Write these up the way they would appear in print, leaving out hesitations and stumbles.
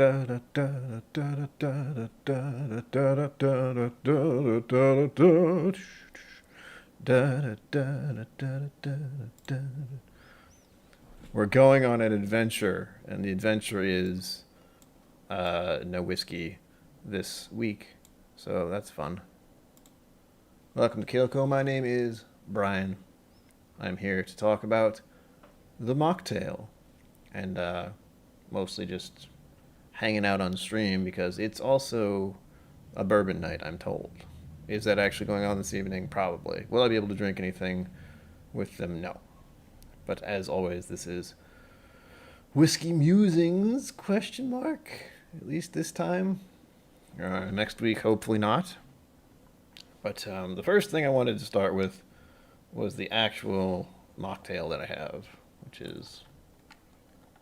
We're going on an adventure, and the adventure is no whiskey this week, so that's fun. Welcome to KIllco. My name is Brian. I'm here to talk about the Mocktail, and mostly just hanging out on stream because it's also a bourbon night, I'm told. Is that actually going on this evening? Probably. Will I be able to drink anything with them? No. But as always, this is Whiskey Musings, question mark? At least this time. Next week, hopefully not. But the first thing I wanted to start with was the actual mocktail that I have, which is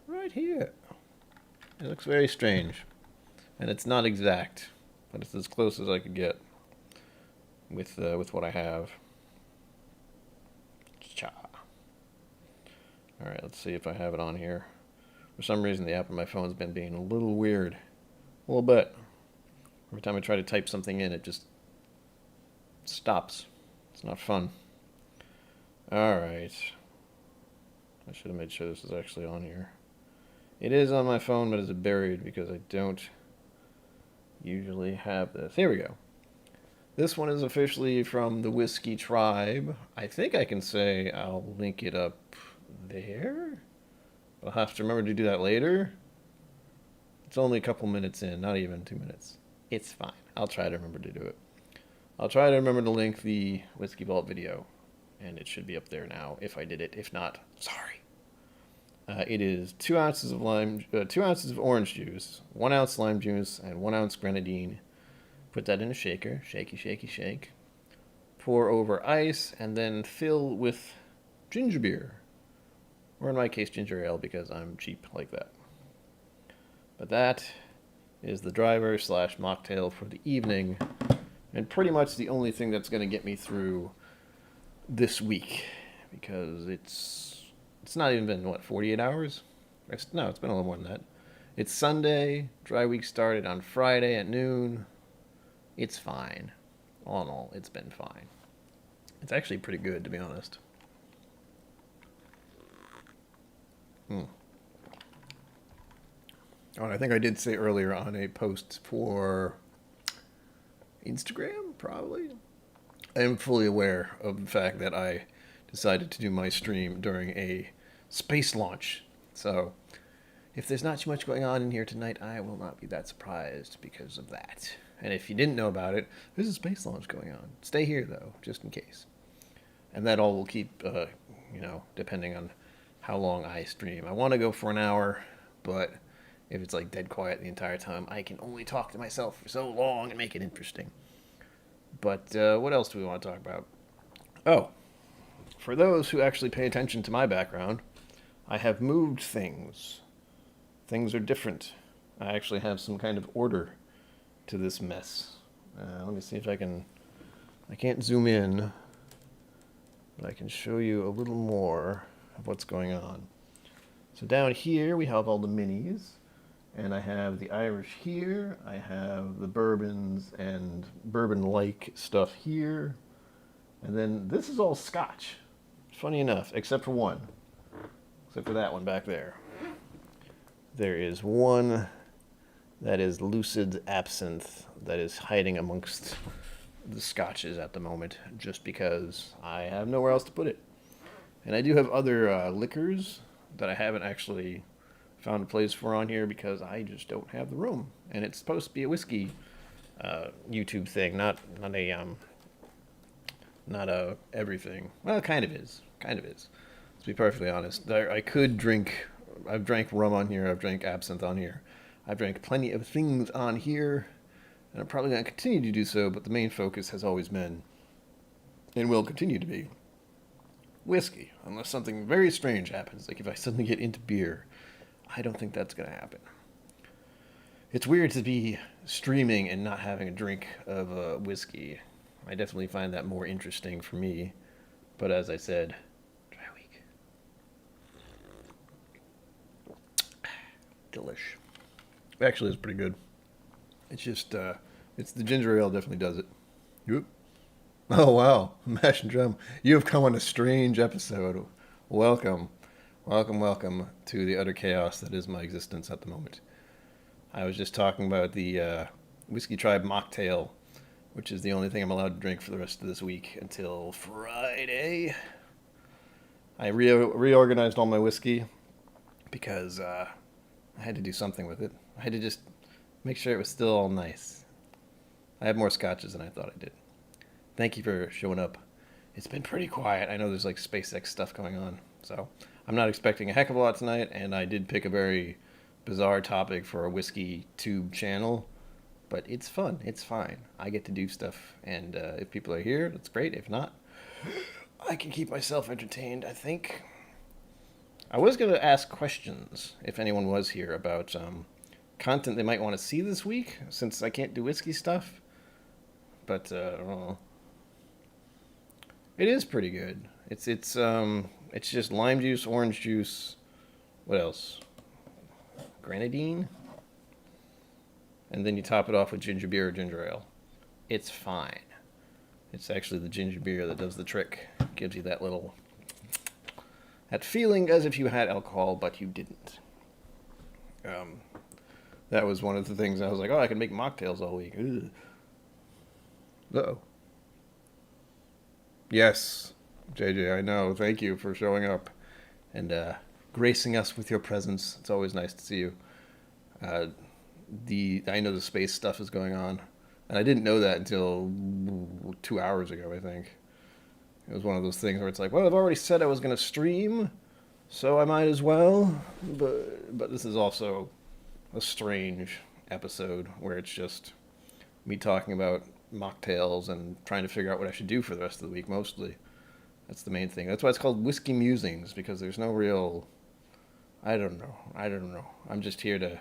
right here. It looks very strange, and it's not exact, but it's as close as I could get with what I have. Cha. All right, let's see if I have it on here. For some reason, the app on my phone's been being a little weird, a little bit. Every time I try to type something in, it just stops. It's not fun. All right. I should have made sure this is actually on here. It is on my phone, but it's buried because I don't usually have this. Here we go. This one is officially from the Whiskey Tribe. I think I can say I'll link it up there. I'll have to remember to do that later. It's only a couple minutes in, not even 2 minutes. It's fine. I'll try to remember to do it. I'll try to remember to link the Whiskey Vault video, and it should be up there now if I did it. If not, sorry. It is 2 ounces of 2 ounces of orange juice, 1 ounce lime juice, and 1 ounce grenadine. Put that in a shaker. Shaky, shaky, shake. Pour over ice, and then fill with ginger beer. Or in my case, ginger ale, because I'm cheap like that. But that is the driver / mocktail for the evening, and pretty much the only thing that's going to get me through this week, because it's not even been, 48 hours? No, it's been a little more than that. It's Sunday, dry week started on Friday at noon. It's fine. All in all, it's been fine. It's actually pretty good, to be honest. Oh, and I think I did say earlier on a post for Instagram, probably. I am fully aware of the fact that I decided to do my stream during a space launch. So, if there's not too much going on in here tonight, I will not be that surprised because of that. And if you didn't know about it, there's a space launch going on. Stay here, though, just in case. And that all will keep, depending on how long I stream. I want to go for an hour, but if it's like dead quiet the entire time, I can only talk to myself for so long and make it interesting. But what else do we want to talk about? Oh, for those who actually pay attention to my background, I have moved things. Things are different. I actually have some kind of order to this mess. Let me see if I can... I can't zoom in, but I can show you a little more of what's going on. So down here we have all the minis, and I have the Irish here, I have the bourbons and bourbon-like stuff here, and then this is all Scotch, funny enough, except for one. Except for that one back there. There is one that is lucid absinthe that is hiding amongst the scotches at the moment, just because I have nowhere else to put it. And I do have other liquors that I haven't actually found a place for on here because I just don't have the room. And it's supposed to be a whiskey YouTube thing, not a everything. Well, it kind of is. To be perfectly honest, I could drink. I've drank rum on here. I've drank absinthe on here. I've drank plenty of things on here, and I'm probably going to continue to do so. But the main focus has always been, and will continue to be, whiskey. Unless something very strange happens, like if I suddenly get into beer, I don't think that's going to happen. It's weird to be streaming and not having a drink of whiskey. I definitely find that more interesting for me. But as I said, dry week. Delish. Actually, it's pretty good. It's just, it's the ginger ale definitely does it. Yep. Oh, wow. Mash and drum. You have come on a strange episode. Welcome. Welcome to the utter chaos that is my existence at the moment. I was just talking about the Whiskey Tribe Mocktail, which is the only thing I'm allowed to drink for the rest of this week until Friday. I reorganized all my whiskey because I had to do something with it. I had to just make sure it was still all nice. I have more scotches than I thought I did. Thank you for showing up. It's been pretty quiet. I know there's like SpaceX stuff going on, so I'm not expecting a heck of a lot tonight, and I did pick a very bizarre topic for a whiskey tube channel, but it's fun. It's fine. I get to do stuff, and if people are here, that's great. If not, I can keep myself entertained, I think. I was going to ask questions, if anyone was here, about content they might want to see this week, since I can't do whiskey stuff. But, I don't know. It is pretty good. It's just lime juice, orange juice, what else? Grenadine? And then you top it off with ginger beer or ginger ale. It's fine. It's actually the ginger beer that does the trick. Gives you that feeling as if you had alcohol, but you didn't. That was one of the things I was like, oh, I can make mocktails all week. Ugh. Uh-oh. Yes, JJ, I know. Thank you for showing up and gracing us with your presence. It's always nice to see you. I know the space stuff is going on, and I didn't know that until 2 hours ago, I think. It was one of those things where it's like, well, I've already said I was going to stream, so I might as well. But this is also a strange episode where it's just me talking about mocktails and trying to figure out what I should do for the rest of the week, mostly. That's the main thing. That's why it's called Whiskey Musings, because there's no real... I don't know. I'm just here to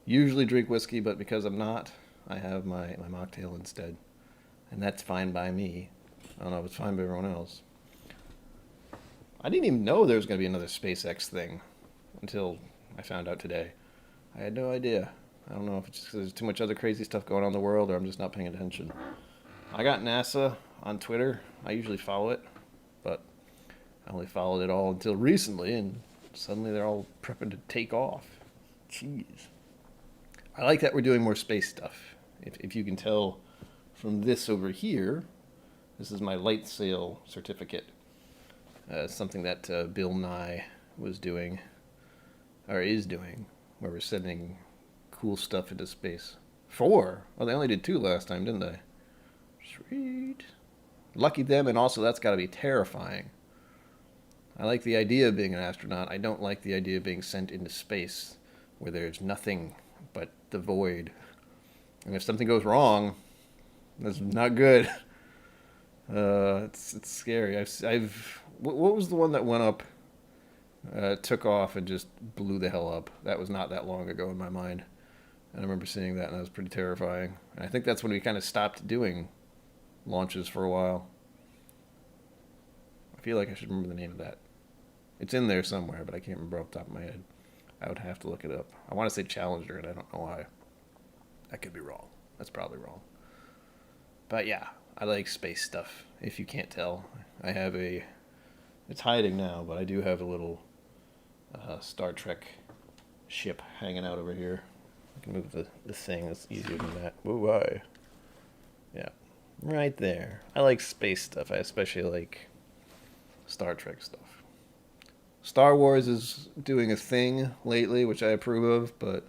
usually drink whiskey, but because I'm not, I have my mocktail instead. And that's fine by me. I don't know if it's fine by everyone else. I didn't even know there was going to be another SpaceX thing until I found out today. I had no idea. I don't know if it's just because there's too much other crazy stuff going on in the world or I'm just not paying attention. I got NASA on Twitter. I usually follow it, but I only followed it all until recently, and suddenly they're all prepping to take off. Jeez. I like that we're doing more space stuff. If you can tell from this over here, this is my light sail certificate. Something that Bill Nye was doing, or is doing, where we're sending cool stuff into space. 4? Oh, they only did 2 last time, didn't they? Sweet. Lucky them, and also that's got to be terrifying. I like the idea of being an astronaut. I don't like the idea of being sent into space where there's nothing but the void. And if something goes wrong, that's not good. It's scary. What was the one that went up, took off, and just blew the hell up? That was not that long ago in my mind. And I remember seeing that, and that was pretty terrifying. And I think that's when we kind of stopped doing launches for a while. I feel like I should remember the name of that. It's in there somewhere, but I can't remember off the top of my head. I would have to look it up. I want to say Challenger, and I don't know why. I could be wrong. That's probably wrong. But yeah, I like space stuff, if you can't tell. I have it's hiding now, but I do have a little Star Trek ship hanging out over here. I can move the thing. That's easier than that. Whoa, yeah, right there. I like space stuff. I especially like Star Trek stuff. Star Wars is doing a thing lately, which I approve of, but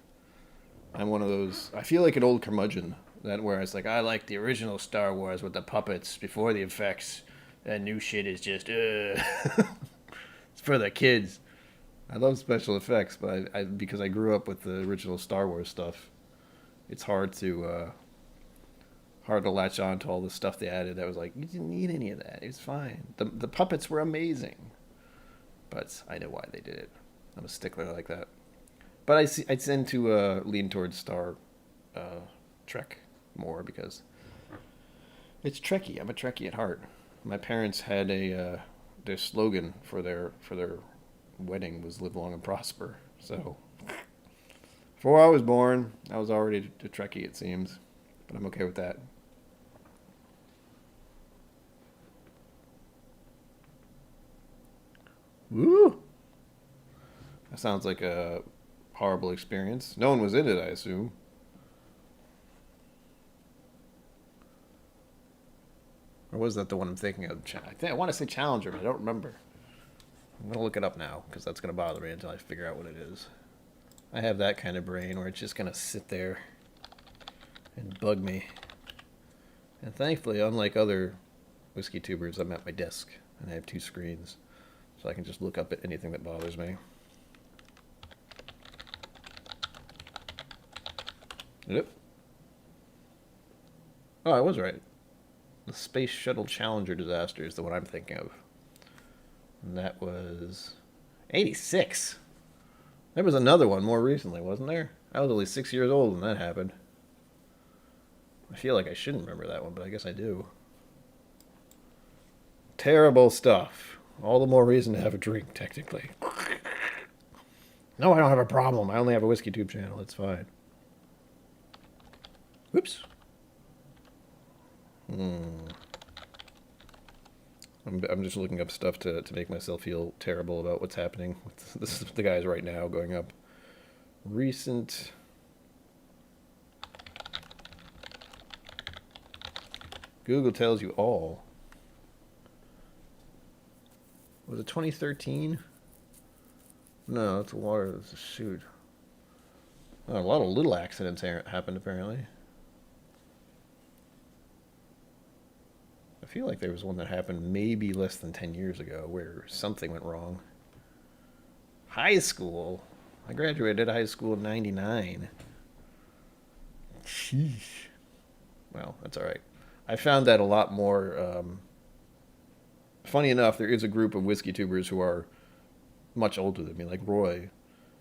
I'm one of those... I feel like an old curmudgeon, that where it's like, I like the original Star Wars with the puppets before the effects. That new shit is just, It's for the kids. I love special effects, but because I grew up with the original Star Wars stuff, it's hard to latch on to all the stuff they added that was like, you didn't need any of that. It was fine. The puppets were amazing. But I know why they did it. I'm a stickler like that. But I tend to lean towards Star Trek more because it's Trekkie. I'm a Trekkie at heart. My parents had their slogan for their wedding was "Live Long and Prosper." So Before I was born, I was already a Trekkie, it seems. But I'm okay with that. Woo! That sounds like a horrible experience. No one was in it, I assume. Or was that the one I'm thinking of? I want to say Challenger, but I don't remember. I'm going to look it up now, because that's going to bother me until I figure out what it is. I have that kind of brain where it's just going to sit there and bug me. And thankfully, unlike other whiskey tubers, I'm at my desk, and I have 2 screens. So I can just look up at anything that bothers me. Yep. Oh, I was right. The Space Shuttle Challenger disaster is the one I'm thinking of. And that was 86. There was another one more recently, wasn't there? I was only 6 years old when that happened. I feel like I shouldn't remember that one, but I guess I do. Terrible stuff. All the more reason to have a drink, technically. No, I don't have a problem. I only have a whiskey tube channel. It's fine. Whoops. I'm just looking up stuff to make myself feel terrible about what's happening. This is the guys right now going up. Recent. Google tells you all. Was it 2013? No, that's water. That's a shoot. Oh, a lot of little accidents happened apparently. I feel like there was one that happened maybe less than 10 years ago where something went wrong. High school. I graduated high school in 99. Sheesh. Well, that's all right. I found that a lot more. Funny enough, there is a group of whiskey tubers who are much older than me, like Roy.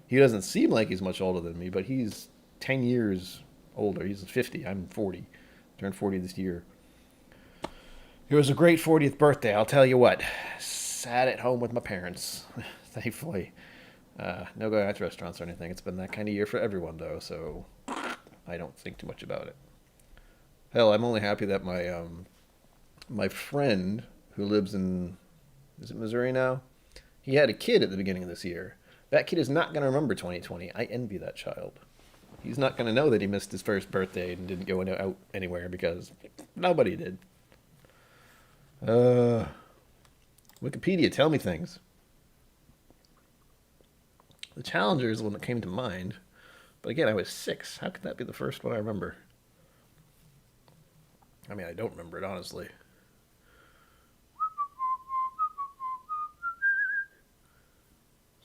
He doesn't seem like he's much older than me, but he's 10 years older. He's 50. I'm 40. Turned 40 this year. It was a great 40th birthday, I'll tell you what. Sat at home with my parents, thankfully. No going out to restaurants or anything. It's been that kind of year for everyone, though, so I don't think too much about it. Hell, I'm only happy that my friend who lives in, is it Missouri now? He had a kid at the beginning of this year. That kid is not going to remember 2020. I envy that child. He's not going to know that he missed his first birthday and didn't go out anywhere because nobody did. Wikipedia, tell me things. The Challenger is the one that came to mind. But again, I was 6. How could that be the first one I remember? I mean, I don't remember it, honestly.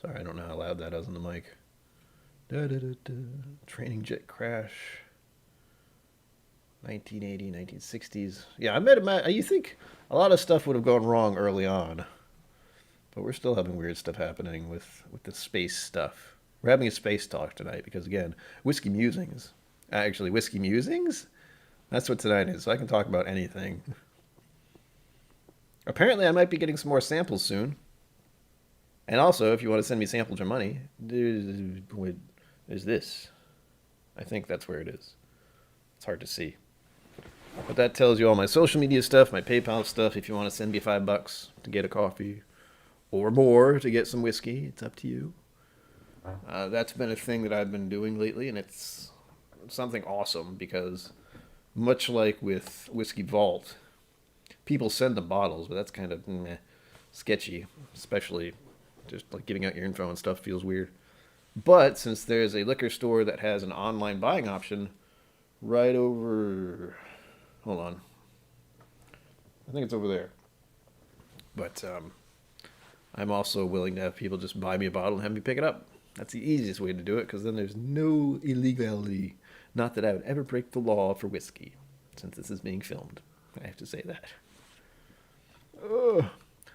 Sorry, I don't know how loud that is on the mic. Training jet crash. 1980, 1960s. Yeah, you think a lot of stuff would have gone wrong early on. But we're still having weird stuff happening with the space stuff. We're having a space talk tonight because, again, Whiskey Musings. Actually, Whiskey Musings? That's what tonight is, so I can talk about anything. Apparently, I might be getting some more samples soon. And also, if you want to send me samples or money, there's this. I think that's where it is. It's hard to see. But that tells you all my social media stuff, my PayPal stuff. If you want to send me $5 to get a coffee or more to get some whiskey, it's up to you. That's been a thing that I've been doing lately, and it's something awesome because much like with Whiskey Vault, people send them bottles, but that's kind of sketchy, especially just like giving out your info and stuff feels weird. But since there's a liquor store that has an online buying option right over... Hold on. I think it's over there. But I'm also willing to have people just buy me a bottle and have me pick it up. That's the easiest way to do it because then there's no illegality. Not that I would ever break the law for whiskey, since this is being filmed. I have to say that. Ugh.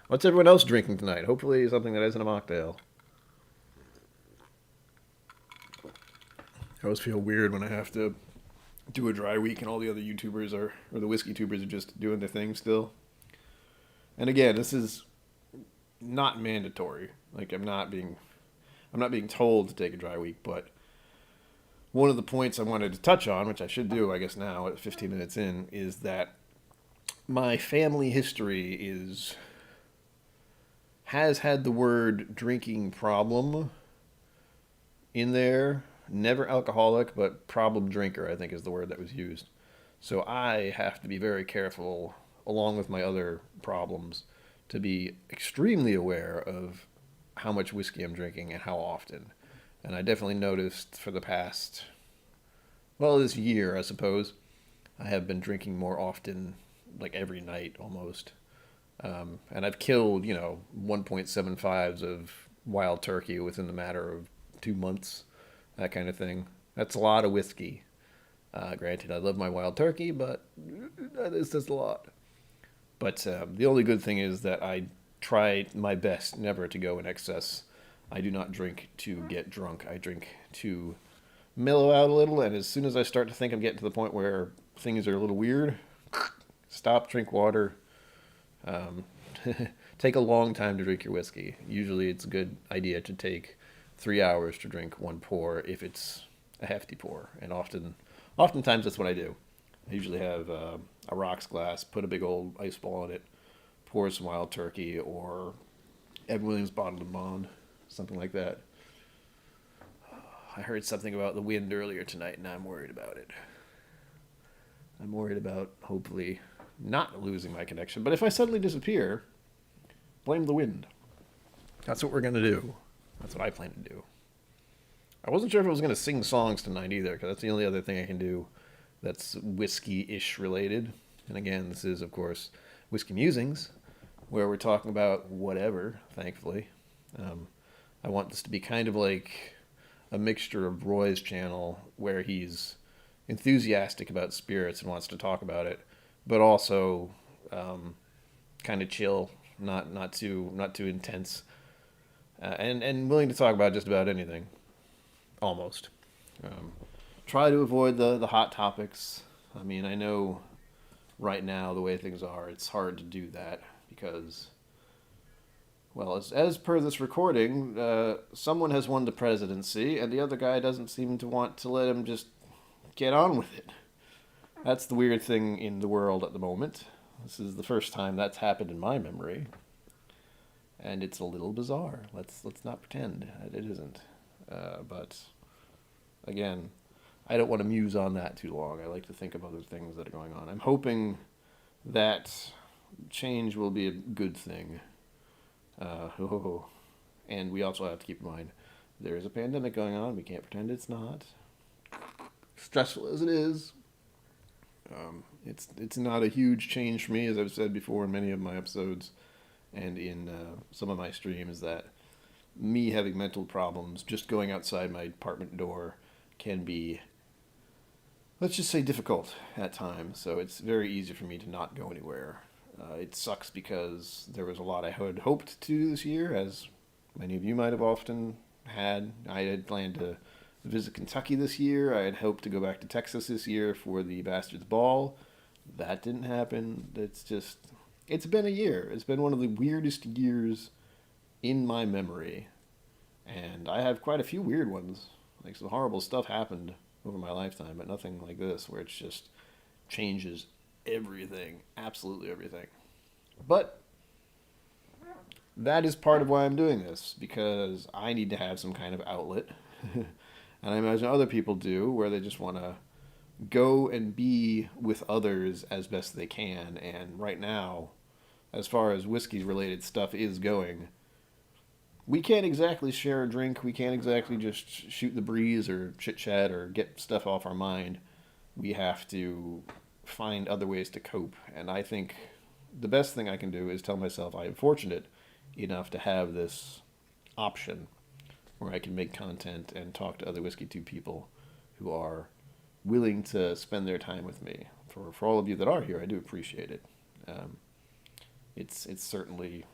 What's everyone else drinking tonight? Hopefully something that isn't a mocktail. I always feel weird when I have to do a dry week and all the other YouTubers or the whiskey tubers are just doing their thing still. And again, this is not mandatory. Like I'm not being told to take a dry week, but one of the points I wanted to touch on, which I should do, I guess now at 15 minutes in, is that my family history has had the word drinking problem in there. Never alcoholic, but problem drinker, I think is the word that was used. So I have to be very careful, along with my other problems, to be extremely aware of how much whiskey I'm drinking and how often. And I definitely noticed for the past, well, this year, I suppose, I have been drinking more often, like every night almost. And I've killed, 1.75s of wild turkey within the matter of 2 months, that kind of thing. That's a lot of whiskey. Granted, I love my wild turkey, but that is just a lot. But the only good thing is that I try my best never to go in excess. I do not drink to get drunk. I drink to mellow out a little, and as soon as I start to think I'm getting to the point where things are a little weird, stop, drink water. Um, Take a long time to drink your whiskey. Usually it's a good idea to take 3 hours to drink one pour if it's a hefty pour. And oftentimes that's what I do. I usually have a rocks glass, put a big old ice ball in it, pour some wild turkey or Evan Williams bottled and bond, something like that. I heard something about the wind earlier tonight, and I'm worried about it. I'm worried about hopefully not losing my connection. But if I suddenly disappear, blame the wind. That's what we're going to do. That's what I plan to do. I wasn't sure if I was going to sing songs tonight either, because that's the only other thing I can do that's whiskey-ish related. And again, this is, of course, Whiskey Musings, where we're talking about whatever, thankfully. I want this to be kind of like a mixture of Roy's channel, where he's enthusiastic about spirits and wants to talk about it, but also kind of chill, not too intense, and willing to talk about just about anything, almost. Try to avoid the hot topics. I mean, I know right now the way things are, it's hard to do that because, well, as per this recording, someone has won the presidency, and the other guy doesn't seem to want to let him just get on with it. That's the weird thing in the world at the moment. This is the first time that's happened in my memory, and it's a little bizarre. Let's not pretend it isn't. But again, I don't want to muse on that too long. I like to think of other things that are going on. I'm hoping that change will be a good thing. And we also have to keep in mind there is a pandemic going on. We can't pretend it's not. Stressful as it is, it's not a huge change for me, as I've said before in many of my episodes and in some of my streams, that me having mental problems, just going outside my apartment door can be, let's just say, difficult at times. So it's very easy for me to not go anywhere. It sucks because there was a lot I had hoped to do this year, as many of you might have often had. I had planned to visit Kentucky this year. I had hoped to go back to Texas this year for the Bastards Ball. That didn't happen. It's been a year. It's been one of the weirdest years in my memory. And I have quite a few weird ones. Like, some horrible stuff happened over my lifetime, but nothing like this, where it just changes everything. Absolutely everything. But that is part of why I'm doing this, because I need to have some kind of outlet. And I imagine other people do, where they just want to go and be with others as best they can. And right now, as far as whiskey-related stuff is going, we can't exactly share a drink. We can't exactly just shoot the breeze or chit-chat or get stuff off our mind. We have to find other ways to cope. And I think the best thing I can do is tell myself I am fortunate enough to have this option where I can make content and talk to other Whiskey 2 people who are willing to spend their time with me. For all of you that are here, I do appreciate it. It's certainly,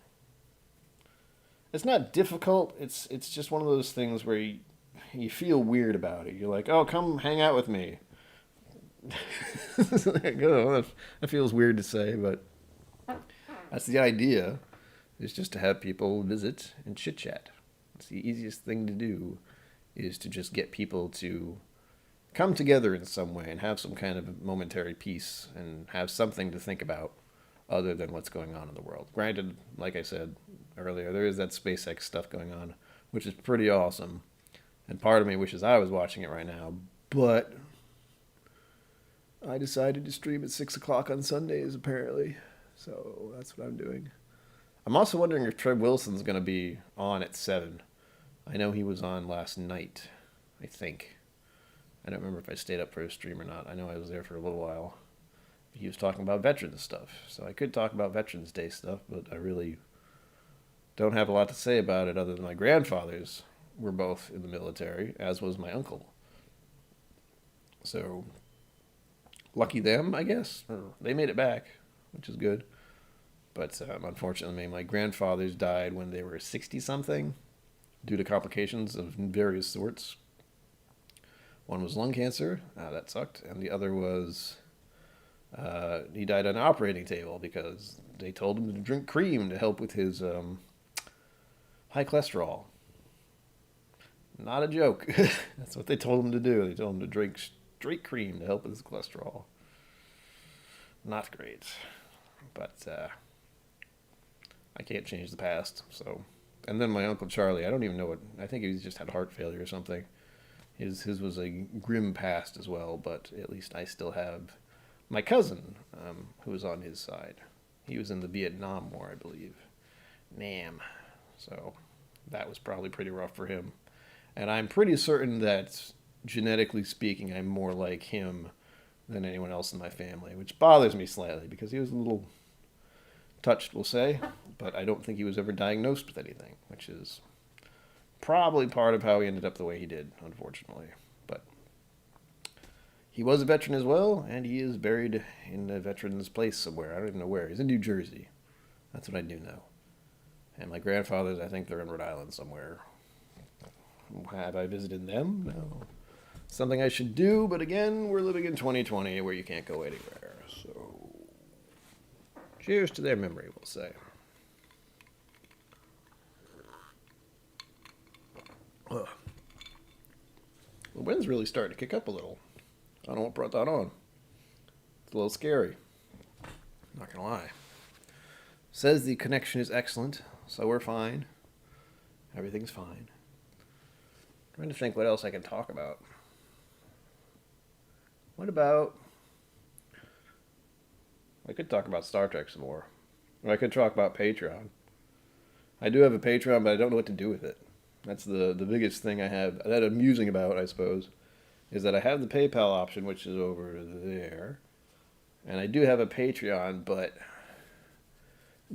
it's not difficult. It's just one of those things where you feel weird about it. You're like, oh, come hang out with me. That feels weird to say, but that's the idea, is just to have people visit and chit-chat. It's the easiest thing to do, is to just get people to come together in some way and have some kind of momentary peace and have something to think about other than what's going on in the world. Granted, like I said earlier, there is that SpaceX stuff going on, which is pretty awesome. And part of me wishes I was watching it right now, but I decided to stream at 6 o'clock on Sundays, apparently. So that's what I'm doing. I'm also wondering if Trev Wilson's going to be on at 7. I know he was on last night, I think. I don't remember if I stayed up for his stream or not. I know I was there for a little while. He was talking about veterans stuff. So I could talk about Veterans Day stuff, but I really don't have a lot to say about it other than my grandfathers were both in the military, as was my uncle. So, lucky them, I guess. They made it back, which is good. But unfortunately, my grandfathers died when they were 60-something due to complications of various sorts. One was lung cancer. That sucked. And the other was he died on an operating table because they told him to drink cream to help with his high cholesterol. Not a joke. That's what they told him to do. They told him to drink straight cream to help with his cholesterol. Not great. But I can't change the past. So, and then my Uncle Charlie, I don't even know what, I think he just had heart failure or something. His was a grim past as well, but at least I still have my cousin who was on his side. He was in the Vietnam War, I believe. Nam. So that was probably pretty rough for him. And I'm pretty certain that, genetically speaking, I'm more like him than anyone else in my family, which bothers me slightly because he was a little touched, we'll say, but I don't think he was ever diagnosed with anything, which is probably part of how he ended up the way he did, unfortunately. But he was a veteran as well, and he is buried in a veteran's place somewhere. I don't even know where. He's in New Jersey. That's what I do know. And my grandfathers, I think they're in Rhode Island somewhere. Have I visited them? No. Something I should do, but again, we're living in 2020 where you can't go anywhere. So, cheers to their memory, we'll say. Ugh. The wind's really starting to kick up a little. I don't know what brought that on. It's a little scary. Not gonna lie. Says the connection is excellent, so we're fine. Everything's fine. Trying to think what else I can talk about. What about... I could talk about Star Trek some more. Or I could talk about Patreon. I do have a Patreon, but I don't know what to do with it. That's the biggest thing I have, that I'm musing about, I suppose, is that I have the PayPal option, which is over there. And I do have a Patreon, but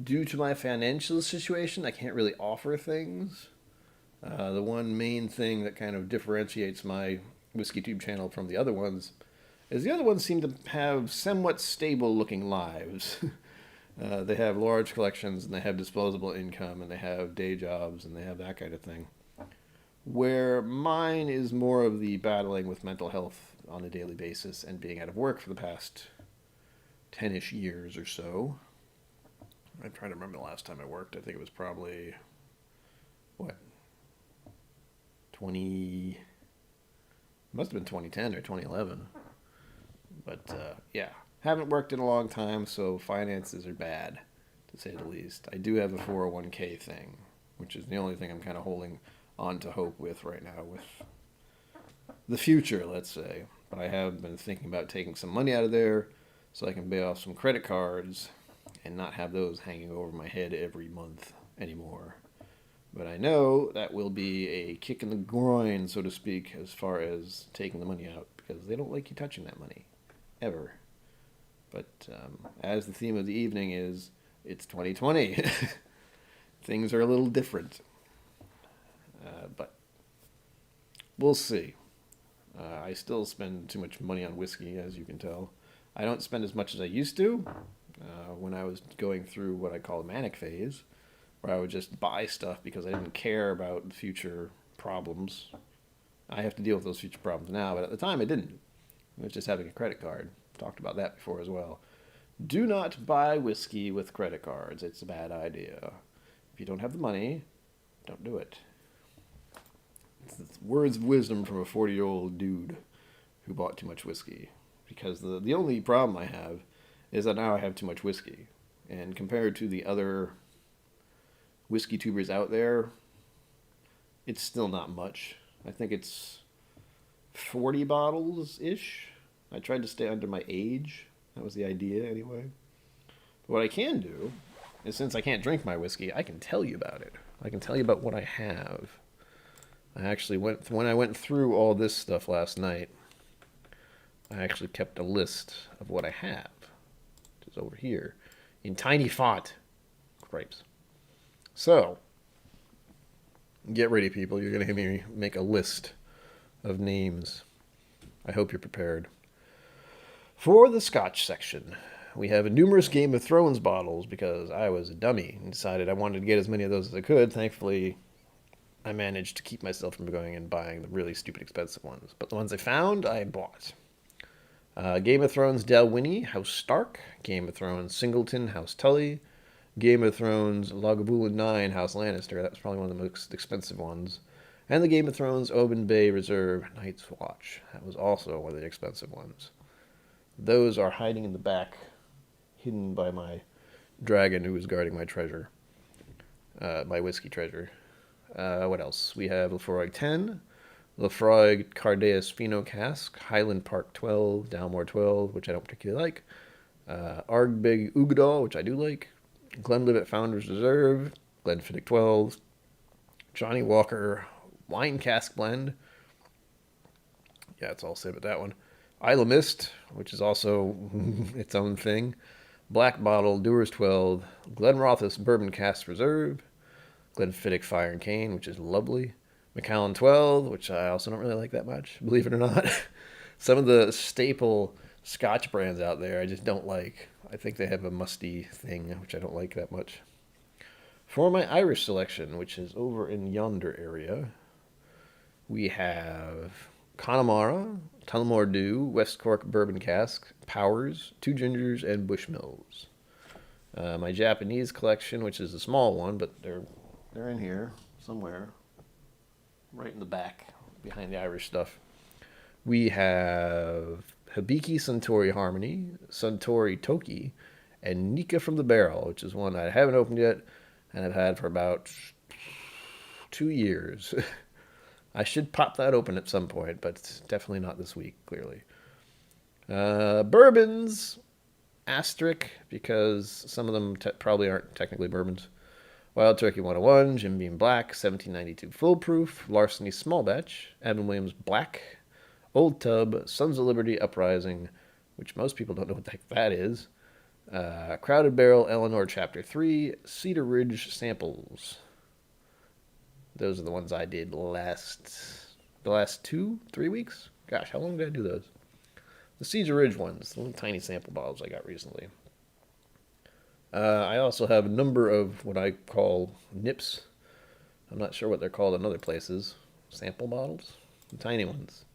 due to my financial situation, I can't really offer things. The one main thing that kind of differentiates my WhizzkyTube channel from the other ones is the other ones seem to have somewhat stable-looking lives. They have large collections, and they have disposable income, and they have day jobs, and they have that kind of thing. Where mine is more of the battling with mental health on a daily basis and being out of work for the past 10-ish years or so. I'm trying to remember the last time I worked. I think it was probably, 20... must have been 2010 or 2011. But, yeah. Haven't worked in a long time, so finances are bad, to say the least. I do have a 401k thing, which is the only thing I'm kind of holding on to hope with right now with the future, let's say. But I have been thinking about taking some money out of there so I can pay off some credit cards and not have those hanging over my head every month anymore. But I know that will be a kick in the groin, so to speak, as far as taking the money out, because they don't like you touching that money, ever. But as the theme of the evening is, it's 2020. Things are a little different. But we'll see. I still spend too much money on whiskey, as you can tell. I don't spend as much as I used to when I was going through what I call a manic phase, where I would just buy stuff because I didn't care about future problems. I have to deal with those future problems now, but at the time I didn't. It was just having a credit card. Talked about that before as well. Do not buy whiskey with credit cards. It's a bad idea. If you don't have the money, don't do it. It's words of wisdom from a 40-year-old dude who bought too much whiskey. Because the only problem I have is that now I have too much whiskey. And compared to the other whiskey tubers out there, it's still not much. I think it's 40 bottles-ish. I tried to stay under my age. That was the idea, anyway. But what I can do is, since I can't drink my whiskey, I can tell you about it. I can tell you about what I have. I actually when I went through all this stuff last night, I actually kept a list of what I have. Which is over here. In tiny font. Grapes. So, get ready, people. You're going to hear me make a list of names. I hope you're prepared. For the Scotch section, we have numerous Game of Thrones bottles because I was a dummy and decided I wanted to get as many of those as I could. Thankfully, I managed to keep myself from going and buying the really stupid expensive ones. But the ones I found, I bought. Game of Thrones Dalwhinnie, House Stark. Game of Thrones Singleton, House Tully. Game of Thrones Lagavulin 9, House Lannister. That was probably one of the most expensive ones. And the Game of Thrones Oban Bay Reserve, Night's Watch. That was also one of the expensive ones. Those are hiding in the back, hidden by my dragon who is guarding my treasure. My whiskey treasure. What else? We have Lafroig 10, Lafroig Cardeas Fino Cask, Highland Park 12, Dalmore 12, which I don't particularly like, Ardbeg Ugadal, which I do like, Glenlivet Founders Reserve, Glenfiddich 12, Johnny Walker Wine Cask Blend. Yeah, it's all said about that one. Isla Mist, which is also its own thing. Black Bottle, Dewar's 12, Glenrothes Bourbon Cask Reserve, Glenfiddich Fire and Cane, which is lovely. Macallan 12, which I also don't really like that much, believe it or not. Some of the staple Scotch brands out there I just don't like. I think they have a musty thing, which I don't like that much. For my Irish selection, which is over in yonder area, we have Connemara, Tullamore Dew, West Cork Bourbon Cask, Powers, Two Gingers, and Bushmills. My Japanese collection, which is a small one, but they're in here somewhere, right in the back, behind the Irish stuff. We have Hibiki Suntory Harmony, Suntory Toki, and Nika from the Barrel, which is one I haven't opened yet, and I've had for about 2 years. I should pop that open at some point, but definitely not this week, clearly. Bourbons, asterisk, because some of them probably aren't technically bourbons. Wild Turkey 101, Jim Beam Black, 1792 Full Proof, Larceny Small Batch, Evan Williams Black, Old Tub, Sons of Liberty Uprising, which most people don't know what the heck that is. Crowded Barrel, Eleanor Chapter 3, Cedar Ridge Samples. Those are the ones I did the last 2-3 weeks. Gosh, how long did I do those? The Cedar Ridge ones, the little tiny sample bottles I got recently. I also have a number of what I call nips. I'm not sure what they're called in other places. Sample bottles? The tiny ones.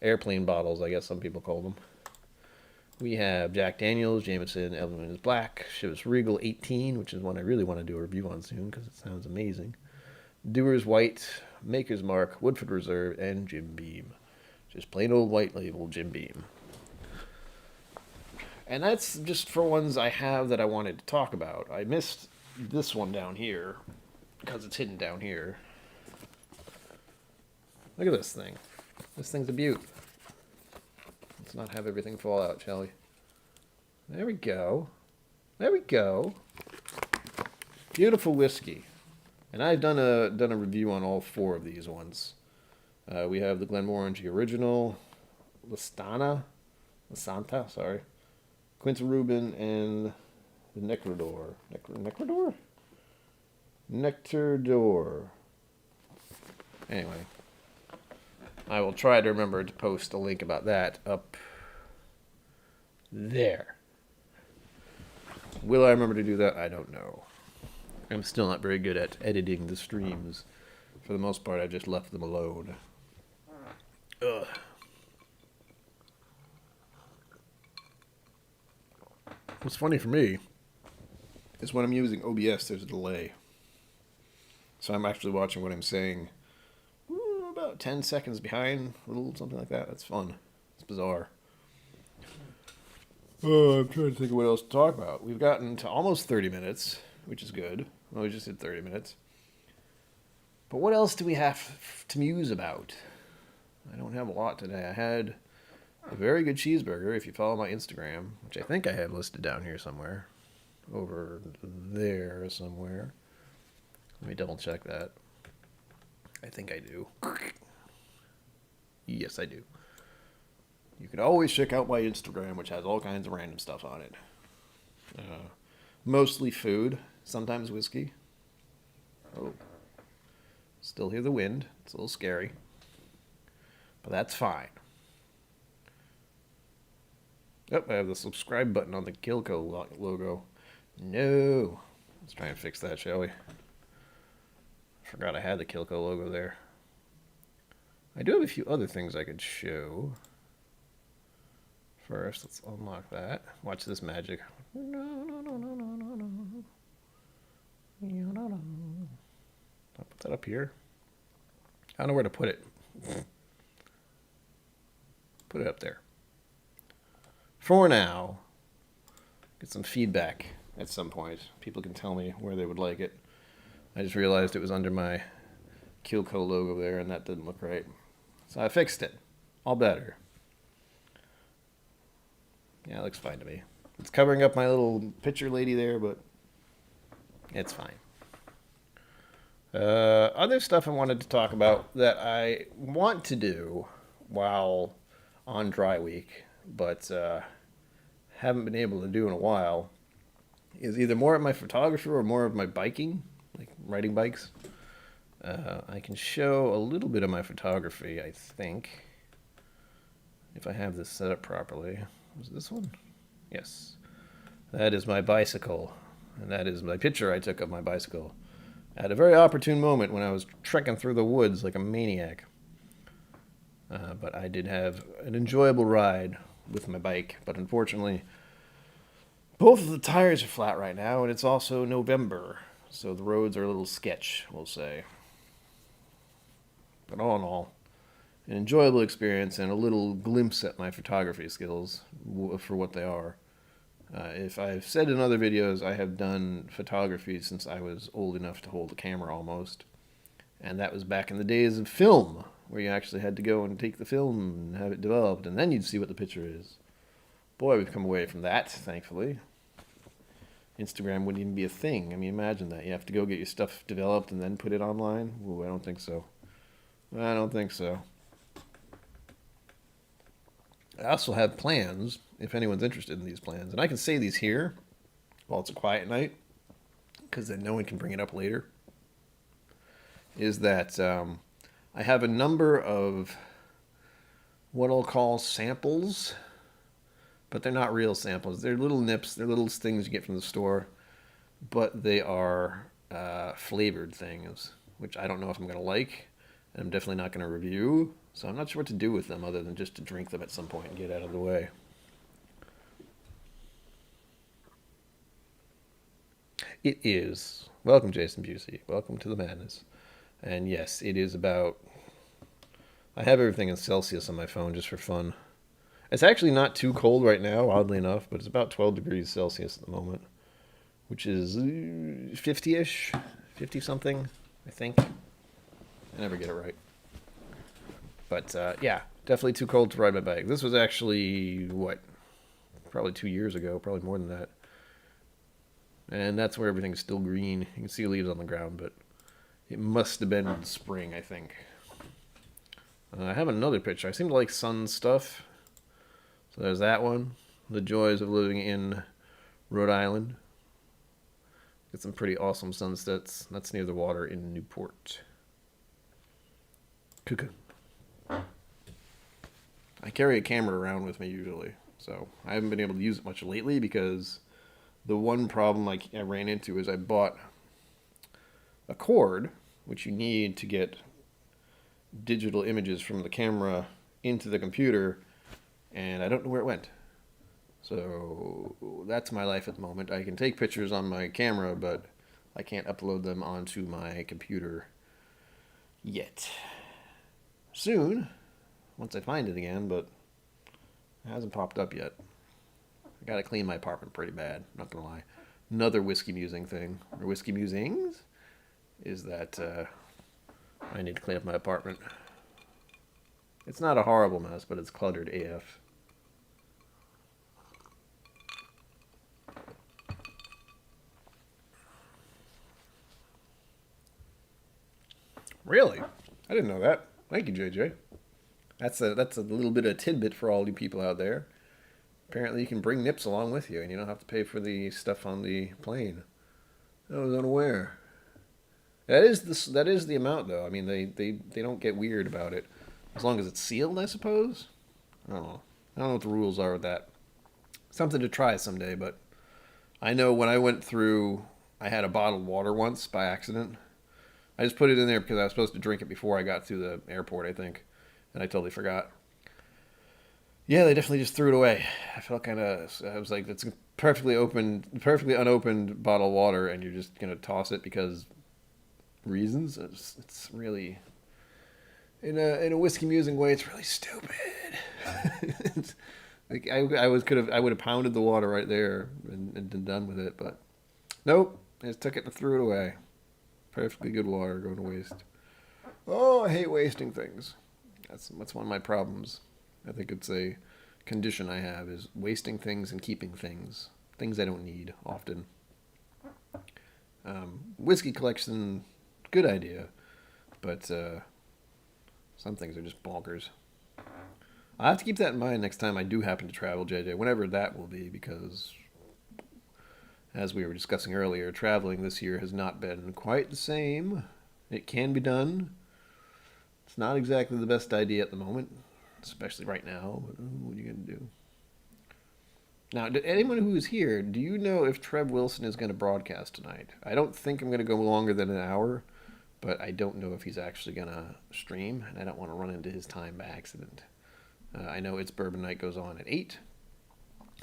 Airplane bottles, I guess some people call them. We have Jack Daniels, Jameson, Evan Williams Black, Chivas Regal 18, which is one I really want to do a review on soon because it sounds amazing. Dewar's White, Maker's Mark, Woodford Reserve, and Jim Beam. Just plain old white label Jim Beam. And that's just for ones I have that I wanted to talk about. I missed this one down here because it's hidden down here. Look at this thing. This thing's a beaut. Let's not have everything fall out, shall we? There we go. There we go. Beautiful whiskey. And I've done a review on all 4 of these ones. We have the Glenmorangie Original, Lasanta, sorry, Quinta Rubin, and the Nectardor. Nectardor. Anyway, I will try to remember to post a link about that up there. Will I remember to do that? I don't know. I'm still not very good at editing the streams. For the most part, I just left them alone. Ugh. What's funny for me is when I'm using OBS, there's a delay. So I'm actually watching what I'm saying about 10 seconds behind, a little something like that. That's fun. It's bizarre. Oh, I'm trying to think of what else to talk about. We've gotten to almost 30 minutes, which is good. Well, we just did 30 minutes. But what else do we have to muse about? I don't have a lot today. I had a very good cheeseburger, if you follow my Instagram, which I think I have listed down here somewhere. Over there somewhere. Let me double check that. I think I do. Yes, I do. You can always check out my Instagram, which has all kinds of random stuff on it. Mostly food, sometimes whiskey. Oh, still hear the wind. It's a little scary. But that's fine. Oh, I have the subscribe button on the KIllco logo. No. Let's try and fix that, shall we? Forgot I had the KIllco logo there. I do have a few other things I could show. First, let's unlock that. Watch this magic. No, no, no, no, no, no, no. No, no, no. I'll put that up here. I don't know where to put it. Put it up there. For now, get some feedback at some point. People can tell me where they would like it. I just realized it was under my KIllco logo there, and that didn't look right. So I fixed it. All better. Yeah, it looks fine to me. It's covering up my little picture lady there, but it's fine. Other stuff I wanted to talk about that I want to do while on dry week, but haven't been able to do in a while, is either more of my photography or more of my biking, like riding bikes. I can show a little bit of my photography, I think, if I have this set up properly. Was this one? Yes. That is my bicycle, and that is my picture I took of my bicycle at a very opportune moment when I was trekking through the woods like a maniac. But I did have an enjoyable ride with my bike, but unfortunately, both of the tires are flat right now, and it's also November, so the roads are a little sketch, we'll say. But all in all, an enjoyable experience and a little glimpse at my photography skills for what they are. If I've said in other videos, I have done photography since I was old enough to hold a camera almost. And that was back in the days of film, where you actually had to go and take the film and have it developed, and then you'd see what the picture is. Boy, we've come away from that, thankfully. Instagram wouldn't even be a thing. I mean, imagine that. You have to go get your stuff developed and then put it online? Ooh, I don't think so. I don't think so. I also have plans, if anyone's interested in these plans. And I can say these here while it's a quiet night, because then no one can bring it up later. Is that I have a number of what I'll call samples, but they're not real samples. They're little nips. They're little things you get from the store, but they are flavored things, which I don't know if I'm going to like, and I'm definitely not going to review. So I'm not sure what to do with them other than just to drink them at some point and get out of the way. It is. Welcome, Jason Busey. Welcome to the madness. And yes, it is about... I have everything in Celsius on my phone just for fun. It's actually not too cold right now, oddly enough, but it's about 12 degrees Celsius at the moment, which is 50-ish, 50-something, I think. I never get it right. But, yeah, definitely too cold to ride my bike. This was actually, probably 2 years ago, probably more than that. And that's where everything's still green. You can see leaves on the ground, but it must have been in spring, I think. I have another picture. I seem to like sun stuff. So there's that one. The joys of living in Rhode Island. Get some pretty awesome sunsets. That's near the water in Newport. Cuckoo. I carry a camera around with me usually, so I haven't been able to use it much lately because the one problem I ran into is I bought a cord, which you need to get digital images from the camera into the computer, and I don't know where it went. So that's my life at the moment. I can take pictures on my camera, but I can't upload them onto my computer yet. Soon, once I find it again, but It hasn't popped up yet. I gotta clean my apartment pretty bad, not gonna lie. Another Whiskey Musing thing, or Whiskey Musings, is that I need to clean up my apartment. It's not a horrible mess, but it's cluttered AF. Really? I didn't know that. Thank you, JJ. That's a little bit of tidbit for all you people out there. Apparently, you can bring nips along with you, and you don't have to pay for the stuff on the plane. I was unaware. That is the amount, though. I mean, they don't get weird about it, as long as it's sealed, I suppose. I don't know. I don't know what the rules are with that. Something to try someday, but I know when I went through, I had a bottled water once by accident. I just put it in there because I was supposed to drink it before I got to the airport, I think, and I totally forgot. Yeah, they definitely just threw it away. I felt kind of, I was like, it's a perfectly unopened bottle of water, and you're just gonna toss it because reasons. It's really, in a whiskey musing way, it's really stupid. It's, like I would have pounded the water right there and been done with it, but nope, I just took it and threw it away. Perfectly good water going to waste. Oh, I hate wasting things. That's one of my problems. I think it's a condition I have, is wasting things and keeping things. Things I don't need often. Whiskey collection, good idea, but some things are just bonkers. I have to keep that in mind next time I do happen to travel, JJ, whenever that will be, because as we were discussing earlier, traveling this year has not been quite the same. It can be done. It's not exactly the best idea at the moment, especially right now, but what are you going to do? Now, anyone who is here, do you know if Trev Wilson is going to broadcast tonight? I don't think I'm going to go longer than an hour, but I don't know if he's actually going to stream, and I don't want to run into his time by accident. I know It's Bourbon Night goes on at 8.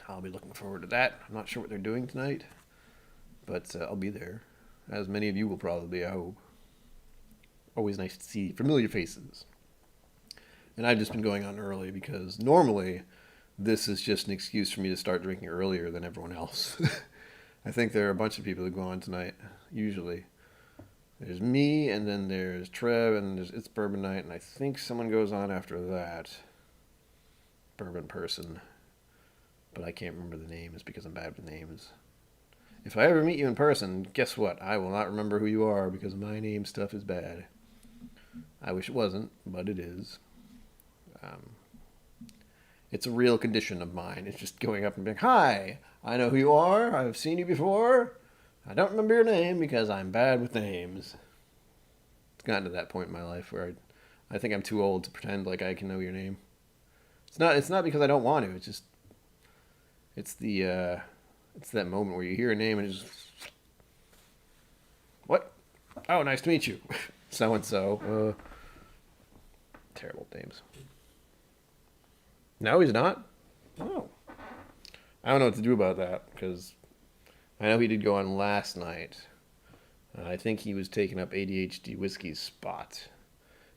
I'll be looking forward to that. I'm not sure what they're doing tonight, but I'll be there, as many of you will probably be, I hope. Always nice to see familiar faces. And I've just been going on early because normally this is just an excuse for me to start drinking earlier than everyone else. I think there are a bunch of people that go on tonight, usually. There's me, and then there's Trev, and there's It's Bourbon Night, and I think someone goes on after that. Bourbon person. But I can't remember the names because I'm bad with names. If I ever meet you in person, guess what? I will not remember who you are because my name stuff is bad. I wish it wasn't, but it is. It's a real condition of mine. It's just going up and being, hi, I know who you are. I've seen you before. I don't remember your name because I'm bad with names. It's gotten to that point in my life where I think I'm too old to pretend like I can know your name. It's not because I don't want to. It's just, it's that moment where you hear a name and it's just, what? Oh, nice to meet you. So-and-so. Terrible names. No, he's not? Oh. I don't know what to do about that, because I know he did go on last night. I think he was taking up ADHD Whiskey's spot,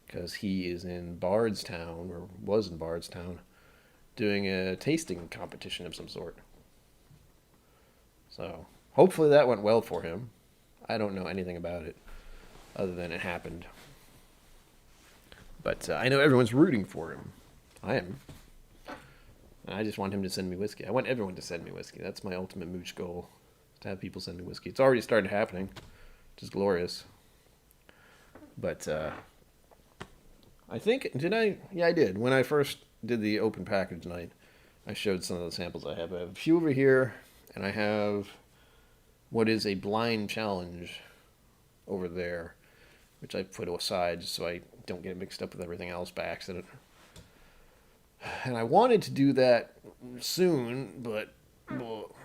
because he is in Bardstown, or was in Bardstown, doing a tasting competition of some sort. So, hopefully that went well for him. I don't know anything about it, other than it happened. But I know everyone's rooting for him. I am. I just want him to send me whiskey. I want everyone to send me whiskey. That's my ultimate mooch goal, to have people send me whiskey. It's already started happening, which is glorious. But I think, did I? Yeah, I did. When I first did the open package night, I showed some of the samples I have. I have a few over here, and I have what is a blind challenge over there, which I put aside just so I don't get mixed up with everything else by accident. And I wanted to do that soon, but... Well,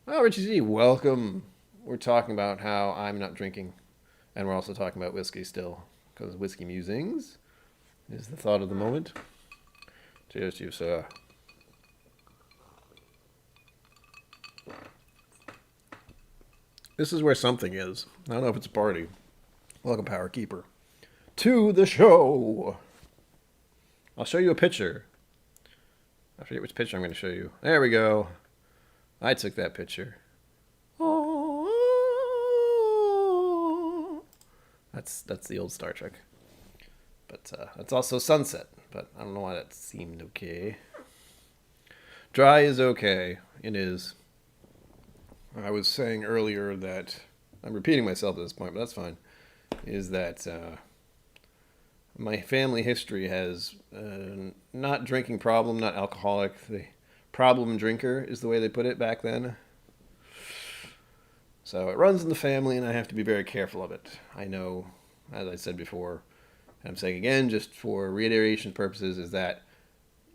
Richie Z, welcome. We're talking about how I'm not drinking, and we're also talking about whiskey still, because Whiskey Musings is the thought of the moment. Cheers to you, sir. This is where something is. I don't know if it's a party. Welcome, Power Keeper, to the show. I'll show you a picture. I forget which picture I'm going to show you. There we go. I took that picture. That's the old Star Trek. But it's also sunset. But I don't know why that seemed okay. Dry is okay. It is. I was saying earlier that I'm repeating myself at this point, but that's fine. Is that my family history has not drinking problem, not alcoholic. The problem drinker is the way they put it back then. So it runs in the family, and I have to be very careful of it. I know, as I said before, and I'm saying again, just for reiteration purposes, is that